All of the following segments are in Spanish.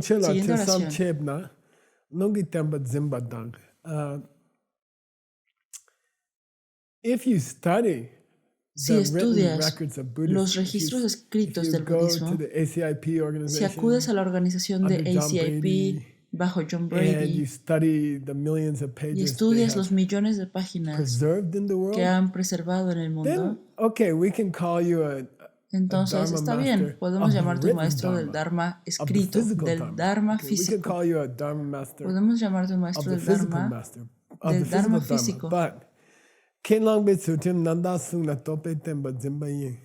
Song Chela Siguiente Te Sam oración. Chebna, Nungi Temba Zimbadang. If you study Si the written estudias records of los Buddhism, registros if escritos you del go to budismo, the ACIP si organization acudes a la organización de under John ACIP Brady, bajo John and Brady you study the millions of y pages they estudias have los millones de páginas preserved in the que world, han preservado en el mundo, then, okay, we can call you a entonces Dharma está bien, master podemos of the llamarte un written maestro del Dharma, Dharma of the escrito, physical del Dharma. Dharma Okay, we can físico. call you a Dharma master Podemos llamarte un of maestro the del physical Dharma, master, of the del physical Dharma Dharma. físico. But Kenlang Betsutim Nanda Sung na Tope Temba Zimba Yin.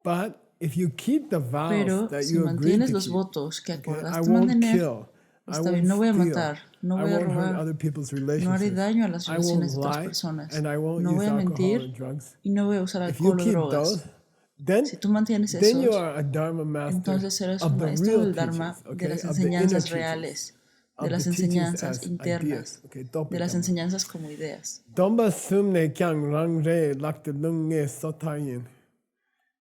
But if you keep the vows Pero that si you agreed mantienes to los keep, votos que okay, I acordaste won't mantener, kill, I está won't bien, no voy a steal, matar, no I voy a won't hurt robar, other people's no haré relationships, daño a las I won't relaciones de otras lie, personas, and I won't no use voy a alcohol or mentir drugs. y no voy a usar If you alcohol o keep drogas. those, then Si tú mantienes you esos, are a Dharma master entonces eres of un the maestro real del Dharma, teachings, de okay, las of the inner enseñanzas teachings, reales, de of las the teachings enseñanzas as internas, ideas, okay, de las Dhamma. enseñanzas como ideas. Domba sumne kyang rang re lakta lunge sotayin.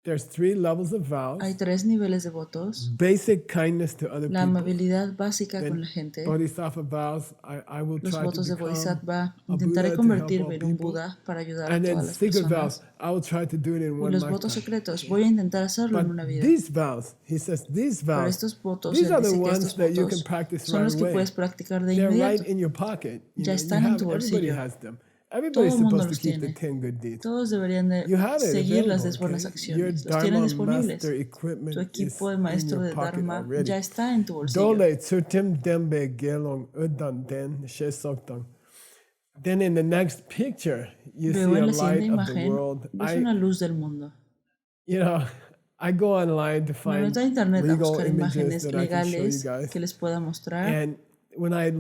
There's 3 levels of vows. Hay 3 niveles de votos. Basic kindness to other La people. amabilidad básica con Then la gente. Bodhisattva vows, I will Los try to votos de become Bodhisattva. a Intentaré Buddha to help all convertirme en un people. Buda para ayudar a And then todas las secret personas. vows, I will try to do it in Y one los votos lifetime. secretos, voy a intentar hacerlo en una But vida. these vows, he says, these Pero vows, estos votos, these él are the dice que ones estos that you can votos practice son right los que away. puedes practicar de They're right inmediato. in your pocket. You Ya know, están en tu everybody bolsillo. has them. Todo Everybody's el mundo supposed to los keep the tiene. 10 good deeds. Todos deberían de You have it seguir las available, buenas okay? Your acciones. Los tienen Dharma disponibles. master equipment Tu is equipo de in maestro your de pocket Dharma already. ya está en tu bolsillo. Dole tsurtim dembe gelong udan den she soktang. Then in the next picture, you Veo see en a la siguiente light of the imagen, world. ves una luz del mundo. You know, I go online to Me find meto a internet a legal buscar images imágenes that I can show you legales guys. que les pueda mostrar. And when I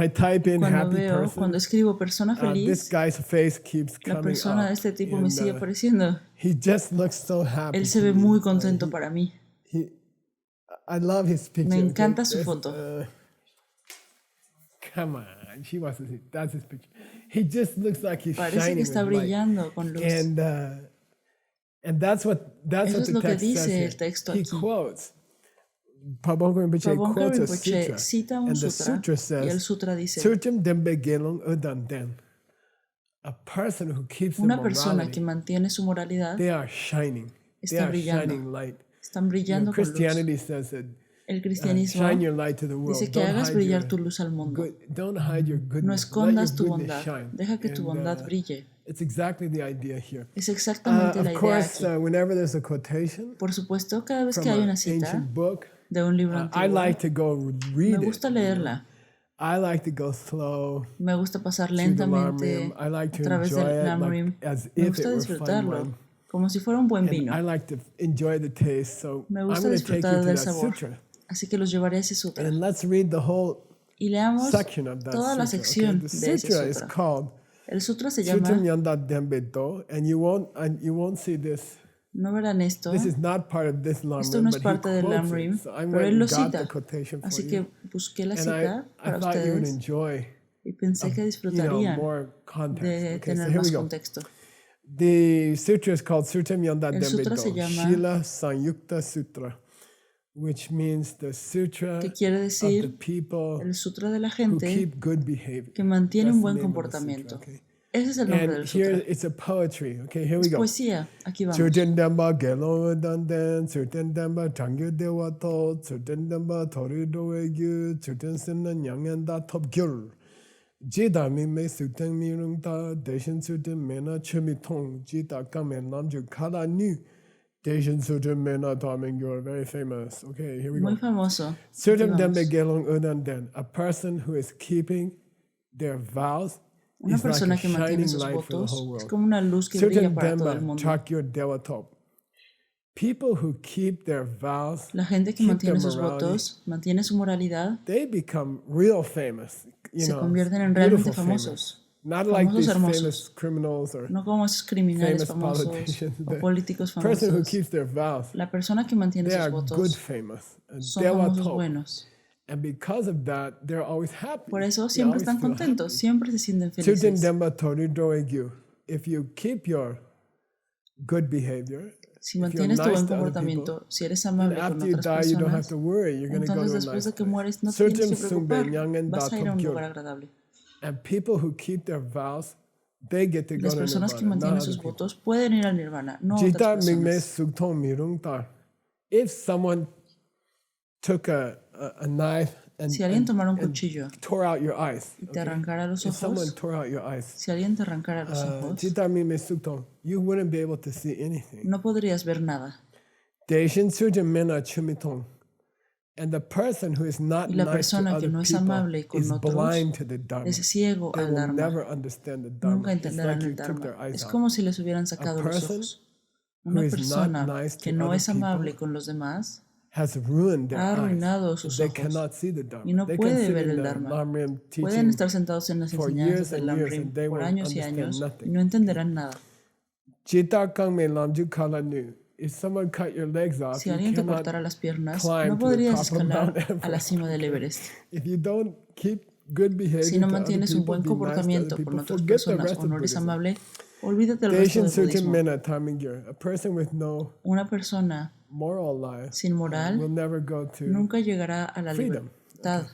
type in happy Cuando person, escribo persona this feliz, guy's face keeps la coming persona de up. este tipo me And, sigue apareciendo. he just looks so happy. Él se to ve me. muy contento para mí. I love his picture. Me encanta okay? su foto. Come on, she wants to see. That's his picture. He just looks like he's Parece que shining está with light. brillando con luz. And that's what Eso es the lo que text says dice here. el texto He aquí. quotes. Pabongka Rinpoche Pabongka quotes a Rinpoche sutra, cita un and the sutra, sutra y el says, sutra dice, "Surtim dembe gelong udan den." A person who keeps the una persona que morality, mantiene su moralidad they are shining. They está are brillando. shining light. Están brillando con luz. Christianity says that El cristianismo shine your light to the world. dice que Don't hagas hide brillar your tu luz al mundo. don't hide your No goodness. escondas Let tu your goodness bondad. shine. Deja que tu And, bondad brille. it's exactly the idea here. Es exactamente la Of idea course, aquí. whenever there's a quotation Por supuesto, cada vez from que hay an una cita ancient book, de un libro I antiguo, like to go me read gusta it. leerla. I like to go slow Me gusta pasar through the lentamente Lamrim. I like a to través enjoy del it Lamrim. like as Me if gusta it were fine disfrutarlo wine. como si fuera un buen And vino. I like to enjoy the taste. So Me I'm gusta going to take you disfrutar to del that sabor. sutra. Así que los llevaré a ese sutra. And let's read the whole Y leamos section of that toda la sutra. sección Okay? The de ese sutra is sutra. called El sutra se Sutra llama, Nyanda Dembe Do, and you won't see this. no verán esto, This is not part of this esto Lamrim, no es but he parte del quotes Lamrim, it. So I pero went él lo and got the cita. quotation for Así you. que busqué la And cita I para thought you would ustedes enjoy y pensé que disfrutarían more context. de Okay, so tener here we más go. contexto. The sutra is called Sutra Nyanda El Dembe sutra se Do, llama, Shila Sanyukta Sutra, which means the sutra que quiere of the decir people el sutra de la who gente keep good behavior. que mantiene That's un the buen name of the comportamiento. sutra, okay? Ese es el nombre And del here sutra. it's a poetry. Okay, here we Es go. poesía. Aquí vamos. Certain Damba Gelo Danden, certain Damba Tangyo Dewato, certain Damba Torido Egu, certain Sinan Yang and that top girl. Jida mi me suteng mi rung ta, Deshin certain mena chimi tong, Jita kamen namju kala nu. Deshin certain mena taming, you're very famous. Okay, here we Muy go. famoso. Certain Aquí vamos. Dembe Gelong Udanden, a person who is keeping their vows. Una Is like persona a que mantiene shining sus light for the votos whole es world. como una luz que brilla Certain para todo el Demba mundo. Chakyo Dewatop. People who keep their vows, La gente que keep mantiene their sus morality, votos, mantiene su moralidad, they become real famous. se convierten en realmente famosos. Not like Famosos these hermosos. famous criminals or No como esos criminales famous famosos politicians. o The políticos person who famosos. keeps their vows, La persona que mantiene they sus are good votos famous. And son famosos Dewatop. buenos. And because of that, they're always happy. Por eso They siempre always están feel contentos, happy. siempre se sienten Certain felices. Demba Tori Doegyu. If you keep your good behavior, Si mantienes tu buen comportamiento, si eres amable con otras personas, entonces después de que mueres no te tienes que preocupar, vas a ir a un lugar agradable. Las personas que mantienen sus votos pueden ir al nirvana, no otras personas. If someone took a knife si alguien tomara un cuchillo tore out your eyes, y te arrancara los ojos, si alguien te arrancara los ojos, you wouldn't be able to see anything. No podrías ver nada. And the person who is not y la nice to persona que other no es people amable con is otros blind to the Dharma. es ciego They al will Dharma. never understand the Dharma. Nunca entenderán el Dharma. Es como si les hubieran sacado los ojos. Una persona que no es amable con los demás ha arruinado sus ojos y no puede ver el Dharma. Pueden estar sentados en las enseñanzas del Lamrim por años y años y no entenderán nada. Si alguien te cortara las piernas, no podrías escalar a la cima del Everest. Si no mantienes un buen comportamiento con otras personas o no eres amable, olvídate del resto del budismo. Una persona sin moral nunca llegará a la libertad.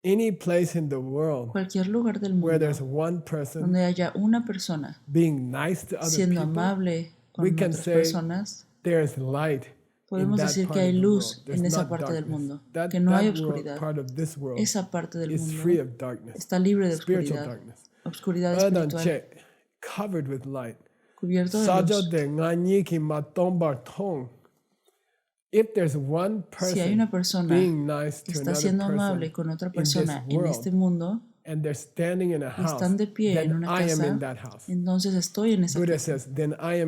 Any place in the world cualquier lugar del mundo where there's one person donde haya una persona being nice to other siendo people, amable con otras personas, there's light podemos decir que hay luz en esa parte del mundo, que no hay oscuridad. Esa parte del mundo está libre de oscuridad, oscuridad espiritual, cubierto de luz. Si hay una persona que está siendo amable con otra persona en este mundo y están de pie en una casa, entonces estoy en esa casa.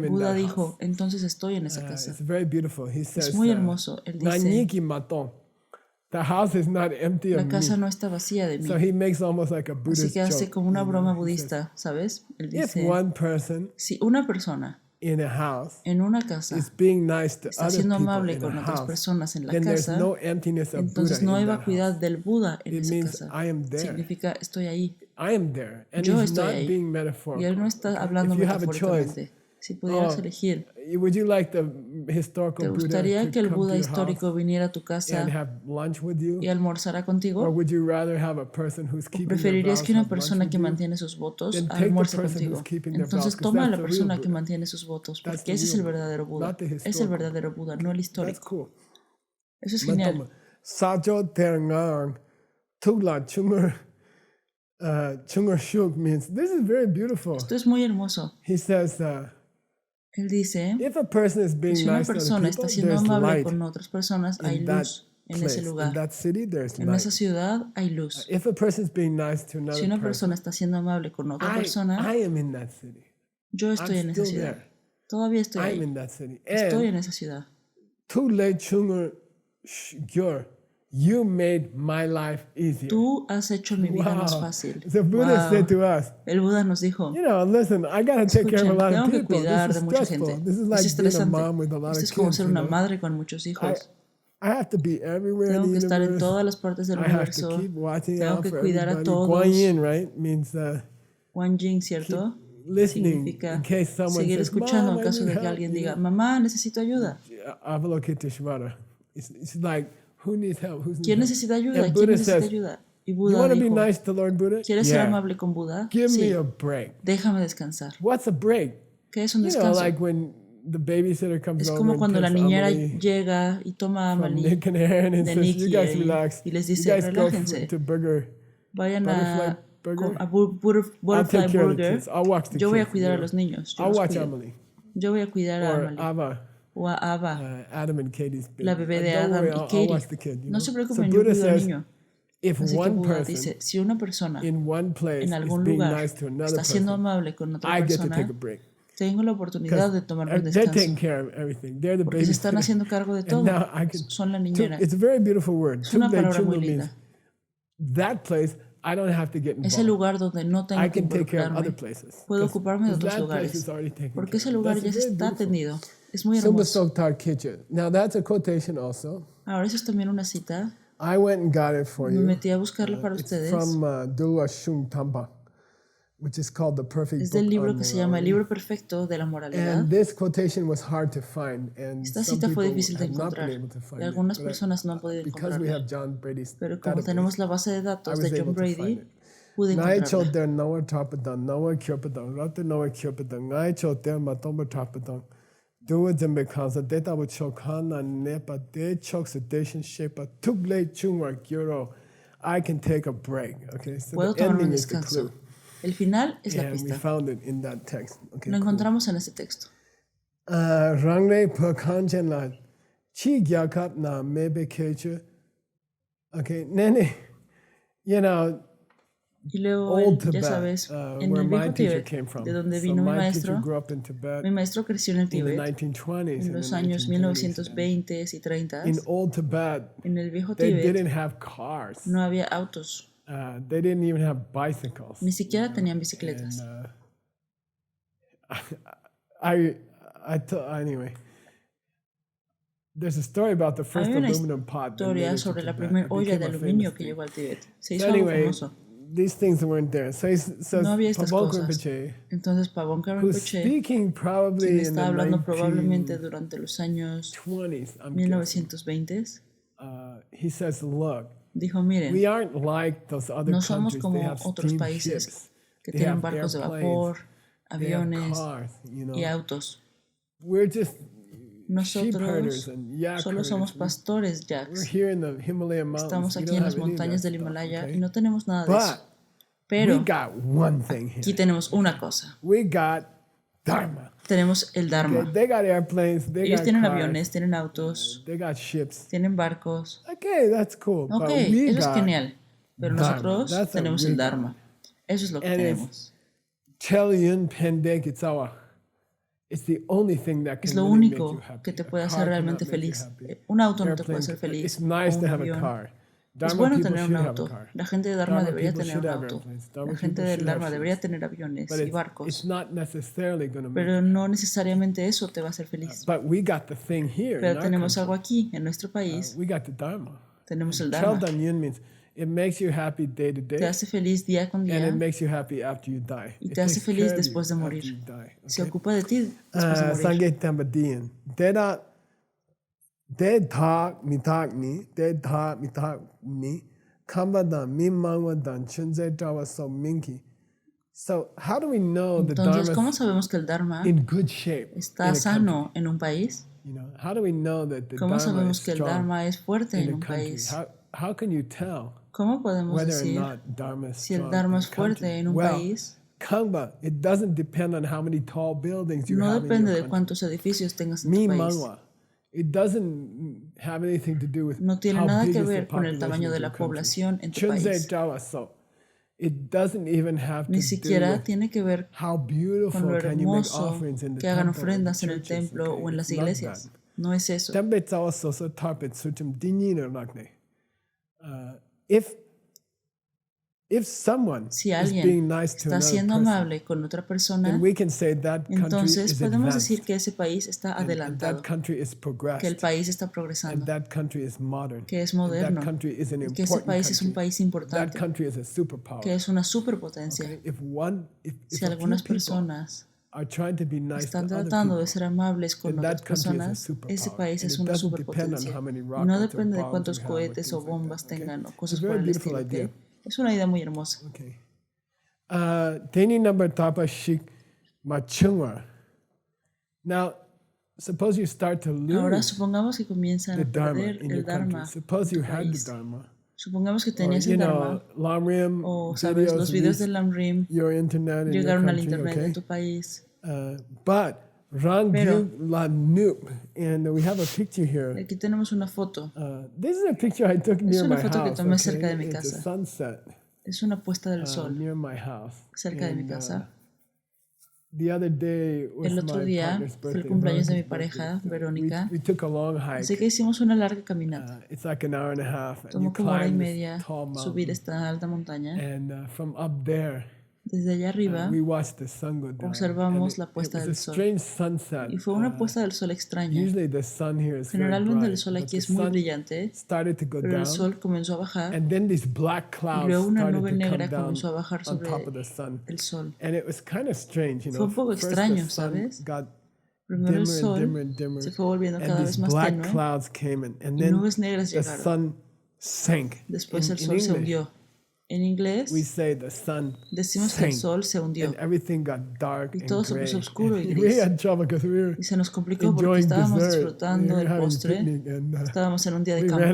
Buda dijo, entonces estoy en esa casa. Es muy hermoso. Él dice, la casa no está vacía de mí. Así que hace como una broma budista, ¿sabes? Él dice, si una persona en una casa está siendo amable con otras personas en la casa, entonces no hay vacuidad del Buda en esa casa. Significa estoy ahí. Yo estoy ahí. Y él no está hablando metafóricamente. Si pudieras elegir, ¿te gustaría que el Buda histórico viniera a tu casa y almorzara contigo? ¿O preferirías que una persona que mantiene sus votos almuerce contigo? Entonces toma a la persona que mantiene sus votos, porque ese es el verdadero Buda. Es el verdadero Buda, no el histórico. Eso es genial. Esto es muy hermoso. Él dice, si una persona está siendo amable con otras personas, hay luz en ese lugar. En esa ciudad hay luz. Si una persona está siendo amable con otra persona, yo estoy en esa ciudad. Todavía estoy ahí. Estoy en esa ciudad. Tú has hecho mi vida más fácil. El Buda nos dijo, escuchen, tengo que cuidar de mucha gente. Es estresante. Esto es como ser una madre con muchos hijos. Tengo que estar en todas las partes del universo. Tengo que cuidar a todos. Wan Jing, ¿cierto? Significa seguir escuchando en caso de que alguien diga, mamá, necesito ayuda. ¿Quién necesita ayuda? ¿Quién necesita ayuda? Y Buda dijo, ¿quieres ser amable con Buda? Sí. Déjame descansar. ¿Qué es un descanso? Es como cuando la niñera llega y toma a Amelie de Nikki y les dice, relájense, vayan a Butterfly Burger. Yo voy a cuidar a los niños. Yo voy a cuidar a Amelie. O a Ava, la bebé de Adam y Katie. No se preocupen, yo cuido al niño. Así que Buda dice, si una persona en algún lugar está siendo amable con otra persona, tengo la oportunidad de tomar un descanso. Porque se están haciendo cargo de todo. Son la niñera. Es una palabra muy linda. Ese lugar donde no tengo que involucrarme, puedo ocuparme de otros lugares, porque ese lugar ya se está atendido. Es muy hermoso. Ahora eso es también una cita. I went and got it for Me you. metí a buscarlo para It's ustedes. from Dulwa Shung Tampa, which is called The Perfect Es Book del libro on que se llama El Morality. libro perfecto de la moralidad. And this quotation was hard to find, and Esta some cita fue people difícil de have not been encontrar able to find y algunas it. personas no han podido Because we have encontrarla. John Brady's Pero como database, tenemos la base de I datos was de John able to find Brady, it. pude Ngai encontrarla. chote nawa trapadang, nawa kyopadang, rata nawa kyopadang, ngai chote matomba trapadang. Duwa zembe kansa, deta wa chokana nepa, de chok sedation shepa, tuble chungwa gyuro. I can take a break. Okay, so Puedo the tomar un ending is the descanso. clue. El final es la And we pista. found it in that text. Okay, Lo cool. encontramos en ese texto. Rangne per kanchen la chi gyakap na mebe keche. Okay, nene, you know, Y luego, old ya Tibet, sabes, en where el my viejo teacher Tíbet, came from. de donde So vino mi my maestro, teacher grew up in Tibet mi maestro creció en el in the Tíbet 1920s en and los the años 1930s. 1920 y 30. In old Tibet, En el viejo they Tíbet didn't have cars. no había autos, They didn't even have bicycles. ni siquiera tenían bicicletas. And, anyway, there's a story about the first Hay una aluminum pot that made historia it to sobre la Tibet. primera It olla became de a aluminio famous que thing. llegó al Tíbet. Se So hizo algo anyway, famoso. these things weren't there. So No había estas Pabongka cosas. Rinpoche, Entonces Pabongka who's Rinpoche, speaking quien probably in está the hablando probablemente 1920s, durante los años I'm guessing, 1920, he says, look, dijo, miren, we aren't like those other no somos countries. They como have otros steam países ships. que They tienen have barcos de airplanes. vapor, They have aviones cars, you know. y autos. We're just sheep herders Nosotros and yak solo somos herders. pastores We're yaks. here in the Himalayan mountains. Estamos We aquí don't en las have any of montañas that del stuff, Himalaya okay? y no tenemos nada de eso. But we Pero got one thing aquí here. tenemos una cosa. We got Dharma. Tenemos el Dharma. Okay, they got airplanes, they Ellos got tienen cars, aviones, tienen autos, they got ships. tienen barcos. Okay, that's cool. Ok, But we eso es got genial. Pero Dharma. nosotros That's what tenemos we el got. Dharma. Eso es lo que And tenemos. Chelyan Pendek Itzawa. It's the only thing that Es can lo really make único you happy. que te A puede car hacer realmente cannot make you feliz. happy. Un auto no te puede Airplane, hacer feliz. it's nice O to un have a avión. car. Es Dharma bueno people tener un should have a auto. car. La gente de Dharma Dharma debería people tener should un have auto. airplanes. Dharma La gente people del should Dharma have debería ships. tener aviones But y it's barcos. not necessarily going to make Pero you no necesariamente eso te va a hacer feliz. But we got the thing here in Pero our tenemos country. algo aquí, en nuestro país. We got the Dharma. Tenemos el Chel Dharma. Danyin means it makes you happy day to Te day, hace feliz día con and it día makes you happy after you die. y It te hace takes feliz care of you después de after morir. you die. Se Okay? ocupa de ti después de morir. Sange Tambadian. Deda de talk ni kamba dan mi mangwa dan chunze tawa so minki. So how do we know the Entonces, Dharma ¿cómo is sabemos que el Dharma in good shape in está a sano en un país? country? You know, how do we know that the ¿Cómo Dharma is sabemos que el strong Dharma es fuerte in en a un country? país? How can you tell ¿Cómo podemos whether or decir not Dharma is si el strong Dharma in es a country? fuerte en un Well, país? Kangba, it doesn't depend on how many tall buildings you No have in depende your de country. cuántos edificios tengas en Mi tu país. mangwa, it doesn't have anything to do with No tiene how nada big que is the ver con el population tamaño of de your la country. población en tu Chunze país. Jawa, so it doesn't even have to Ni do siquiera with tiene que ver how con beautiful lo can you make hermoso offerings in the que hagan temple, in the ofrendas en el churches, templo okay? o en las It's not iglesias. that. No es eso. Tembe Jawa so tarpet suchum dinina lakne. If someone Si is being alguien nice to está another siendo person, amable con otra persona, then we can say that country entonces is podemos advanced, decir que ese país está and adelantado, that country is que el progressed, país está and progresando, that country is modern, que es and moderno, that country is an y que ese important país es un country. país That importante, country is a superpower. que es una superpotencia. Okay? If Si a few algunas people personas are trying to be nice to están other tratando de people, ser amables con then otras that country is a personas, ese superpower. país And es it una doesn't depend on superpotencia. how many Y no rockets or depende de bombs cuántos you have or cohetes things o like bombas that, okay? tengan o It's a cosas very por el beautiful estilo. idea. ¿Ok? Es una idea muy hermosa. Okay. Teni number tapa shik machungwa. Now, suppose you start to Ahora lose supongamos que comienzan the a Dharma perder in el your country. Dharma Suppose you en tu had the país. Dharma. Supongamos que Or, tenías el Dharma Lamrim, o, sabes, los videos del Lamrim your internet in your llegaron al country, internet de okay? tu país. But Rang Pero- Gyug La Nup, and we have a picture here. Aquí tenemos una foto. This is a picture I took near una my foto que house. tomé Okay? cerca de mi It's a casa. sunset Es una puesta del sol near my house. cerca de mi And, casa. the other day was El otro my día partner's fue birthday, el cumpleaños de mi Veronica's pareja, birthday. Verónica. We took a long Así hike. que hicimos una larga caminata. It's like an hour and a half. And you Tomó como hora y climb media this tall subir mountain. esta alta montaña. And from up there, Desde allá arriba observamos la puesta del sol. Y fue una puesta del sol extraña. Generalmente el sol aquí es muy brillante, pero el sol comenzó a bajar y luego una nube negra comenzó a bajar sobre el sol. Fue un poco extraño, ¿sabes? Primero el sol se fue volviendo cada vez más tenue y nubes negras llegaron. Después el sol se hundió. En inglés decimos que el sol se hundió y todo se puso oscuro y gris. Y se nos complicó porque estábamos disfrutando del postre, estábamos en un día de campo.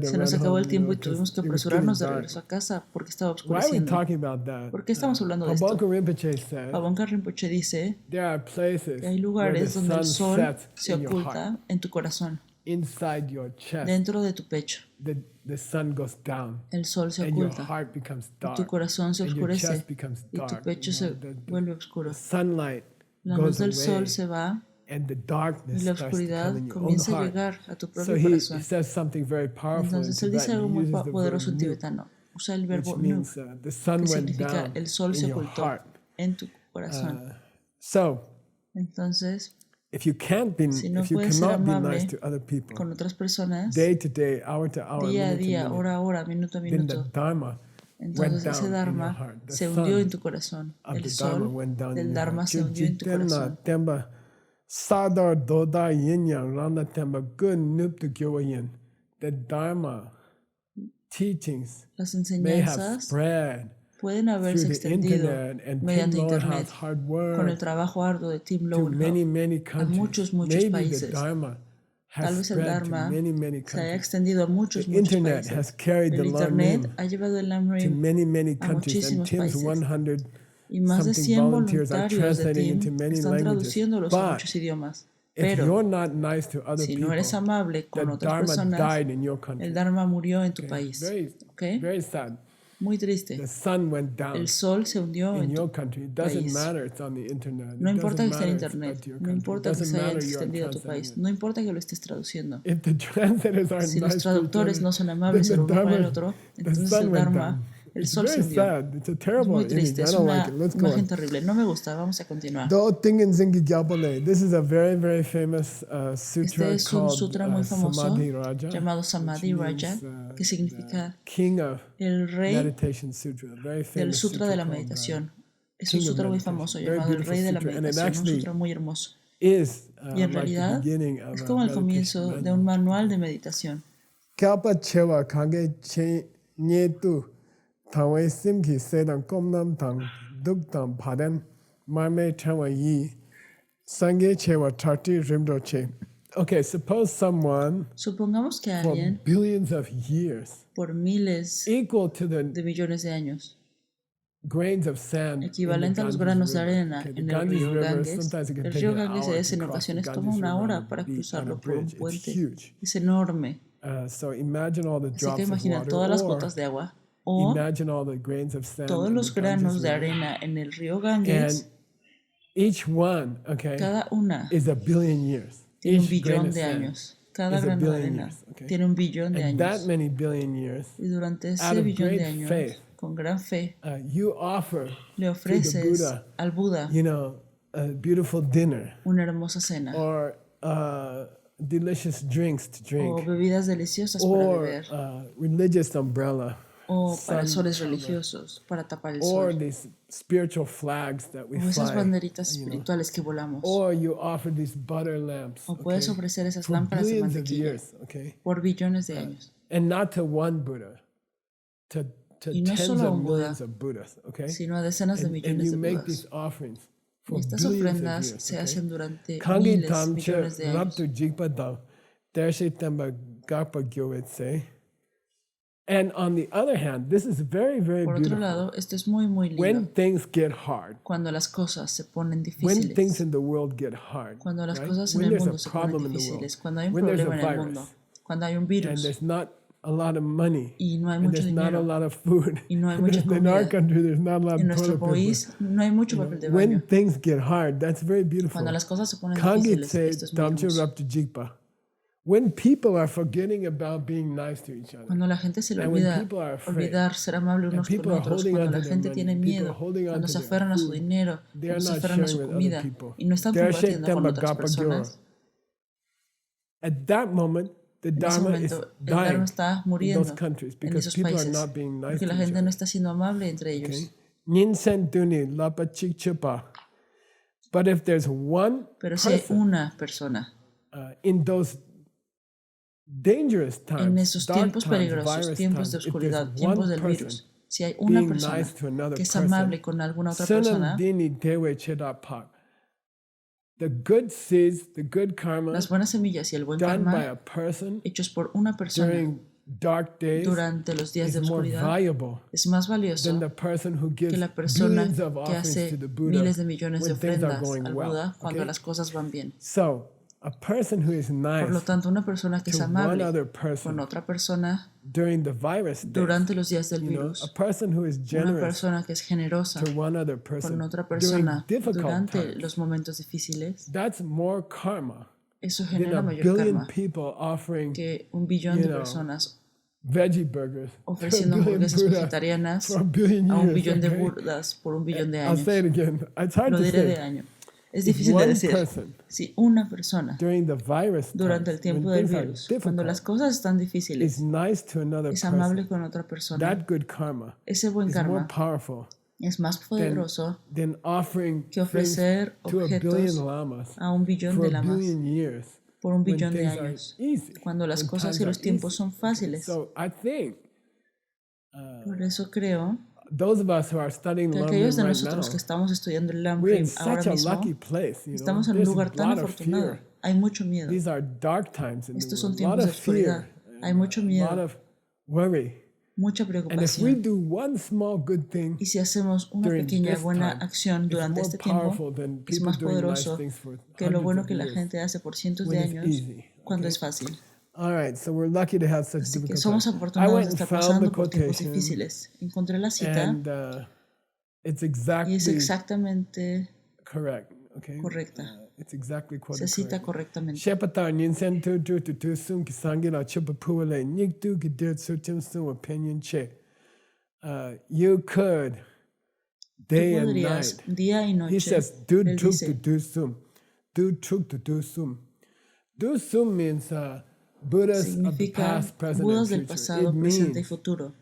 Se nos acabó el tiempo y tuvimos que apresurarnos de regreso a casa porque estaba oscureciendo. ¿Por qué estamos hablando de esto? Pabongka Rinpoche dice que hay lugares donde el sol se oculta en tu corazón, dentro de tu pecho. El sol se oculta y tu corazón se oscurece y tu pecho se vuelve oscuro. La luz del sol se va y la oscuridad comienza a llegar a tu propio corazón. Entonces él dice algo muy poderoso en tibetano. Usa el verbo nu, que significa el sol se ocultó en tu corazón. Entonces, si no puedes ser amable con otras personas, día a día, hora a hora, minuto a minuto, entonces ese Dharma se hundió en tu corazón. El sol del Dharma se hundió en tu corazón. Las enseñanzas pueden haberse extendido mediante Internet con el trabajo arduo de Tim Lowell a muchos países. Tal vez el Dharma se haya extendido a muchos países. El Internet ha llevado el Namrim a muchísimos países. Y más de 100 voluntarios de Tim están traduciéndolos a muchos idiomas. Pero si no eres amable con otras personas, el Dharma murió en tu país. ¿Okay? Muy triste. El sol se hundió en tu país. No importa que esté en Internet, no importa que se haya extendido a tu país, no importa que lo estés traduciendo. Si los traductores no son amables el uno con el otro, entonces el Dharma, el sol se hundió. Es muy triste, es una imagen terrible. No me gusta, vamos a continuar. This is a very famous sutra este es un sutra muy famoso llamado Samadhi Raja, que significa el rey del sutra de la meditación. Es un sutra muy famoso llamado el rey de la meditación, un sutra muy hermoso. Y en realidad es como el comienzo de un manual de meditación. Okay, supongamos que alguien por miles de millones de años, equivalente a los granos de arena en el río Ganges. El río Ganges en ocasiones toma una hora para cruzarlo por un puente. Es enorme. Así que imagina todas las gotas de agua o todos los granos de arena en el río Ganges. Cada una tiene un billón de años. Cada grano de arena tiene un billón de años. Y durante ese billón de años, con gran fe, le ofreces al Buda una hermosa cena o bebidas deliciosas para beber o parasoles religiosos para tapar el sol o esas banderitas espirituales que volamos o puedes ofrecer esas lámparas de mantequilla por billones de años y no solo a un Buda sino a decenas de millones de Budas. Y estas ofrendas se hacen durante miles, millones de años. And on the other hand, this is very Por otro beautiful. lado, esto es muy lindo. When things get hard, cuando las cosas se ponen when difíciles, things in the world get hard, cuando las right? cosas en When el there's mundo a se ponen problem in the difíciles, world, cuando hay un when there's a problema en el virus, mundo, cuando hay un and virus there's not a lot of money, y no hay and mucho there's not a dinero lot of food, y no hay mucha in our comida, country there's not a lot en of nuestro toilet paper. país no hay mucho papel de When baño. things get hard, that's very beautiful. Cuando las cosas se ponen Kangit difíciles, say esto es muy Damchu hermoso. Raptu Jikpa. When people are forgetting about being nice to each other, cuando la gente se le olvidar ser amable unos con otros, cuando la gente tiene miedo, cuando se aferran a su dinero, cuando se aferran a su comida y no están compartiendo con otras personas, at that moment, the Dharma is dying in those countries because people are not being nice porque la to each gente other. no está siendo amable entre ellos. But if there's one Pero si hay una persona in those dangerous times, en esos tiempos peligrosos, tiempos de oscuridad, tiempos del virus, si hay una persona que es amable con alguna otra persona, the good seeds, the good karma, las buenas semillas y el buen karma hechos por una persona durante los días de oscuridad es más valioso que la persona que hace miles de millones de ofrendas al Buda cuando las cosas van bien. Por lo tanto, una persona que es amable con otra persona durante los días del virus, una persona que es generosa con otra persona durante los momentos difíciles, eso genera mayor karma que 1 billón de personas ofreciendo hamburguesas vegetarianas a 1 billón de Budas por 1 billón de años. Lo diré de año. Es difícil de decir. Si una persona durante el tiempo del virus, cuando las cosas están difíciles, es amable con otra persona, ese buen karma es más poderoso que ofrecer objetos a 1 billón de lamas por 1 billón de años, cuando las cosas y los tiempos son fáciles. Por eso creo que aquellos de nosotros que estamos estudiando el Lamrim ahora mismo, estamos en un lugar tan afortunado. Hay mucho miedo. Estos son tiempos de oscuridad. Hay mucho miedo, mucha preocupación. Y si hacemos una pequeña buena acción durante este tiempo, es más poderoso que lo bueno que la gente hace por cientos de años cuando es fácil. Así que somos afortunados de estar pasando por tiempos difíciles. Encontré la cita y es exactamente correcta. Se cita correctamente. You could, day and night. Día y noche. He says, do sum means Buddhas of the past, present, Budas del and future. pasado, presente y futuro.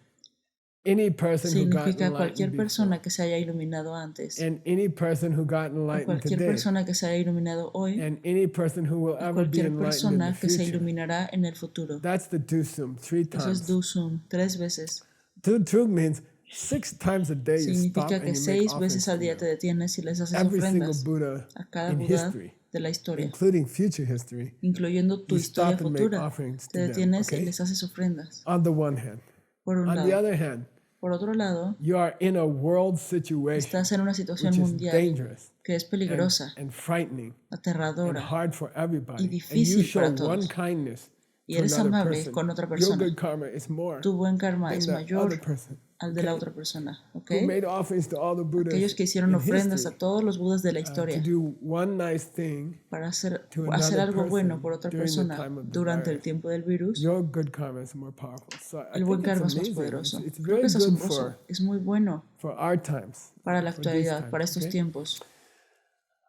Any person Significa cualquier persona que se haya iluminado antes, and any person who got enlightened cualquier today, persona que se haya iluminado hoy, and any person who will ever be cualquier enlightened in persona the que se future. iluminará en el futuro. That's the do sum, 3 times. Eso es do sum, 3 veces. Do means 6 times a day you stop Significa and que you 6 make veces al offerings día te detienes y les haces every single ofrendas Buddha a cada in Buda history, de la historia, including future history. incluyendo tu You historia stop and make futura. offerings Te to them, detienes okay? y les haces ofrendas. On the one hand. Por un On lado. the other hand, Por otro lado, you are in a world situation estás en una situación which is mundial dangerous que es peligrosa, and frightening and aterradora hard for everybody. y And you difícil show para todos. one kindness Y to eres another amable person. con otra Your persona. good karma is more Tu buen karma than es the mayor other person. al de la otra persona. ¿Ok? Who made offerings to all the Buddhas Aquellos que hicieron in ofrendas history, a todos los Budas de la to historia do one nice thing para hacer to algo another bueno person por otra during the persona time of the durante el virus. tiempo del virus. Your good karma is more powerful. So I El buen think it's karma es más amazing. poderoso. It's Creo very que es good asombroso. Es muy bueno for our times. para la for these actualidad, times, para estos okay? tiempos.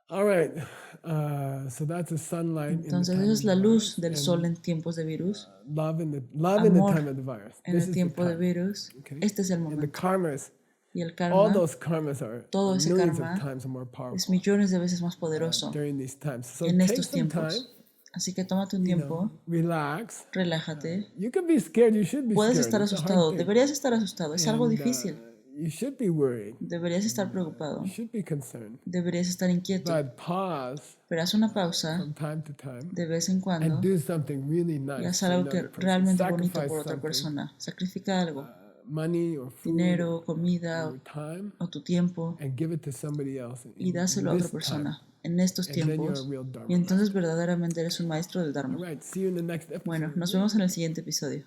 All right. So that's the sunlight. Entonces in the esa time es of la the luz virus, del and sol en tiempos de virus. love in the time of the virus. En This el is tiempo the de time. virus, Okay? este es el And the momento. karmas, Y el all karma, those karmas are todo ese millions karma of times more powerful es millones de veces más poderoso during these times. So en take estos some time, tiempos. Así que tómate un tiempo, relax. relájate. You can be scared. You should be Puedes scared. estar It's a hard asustado, thing. deberías estar asustado, es algo And, difícil. you should be worried. Deberías estar preocupado, You should be concerned. deberías estar inquieto. But pause Pero haz una pausa from time to time de vez en cuando and do something really y nice haz for algo que another person. realmente bonito Sacrifice por otra something, persona. Sacrifica algo, money or food dinero, comida or time, o tu tiempo and give it to somebody else y in dáselo a this otra time. persona en estos And then you're tiempos a real Dharma y entonces verdaderamente eres un maestro del Dharma. All right, see you in the next episode. Bueno, nos vemos en el siguiente episodio.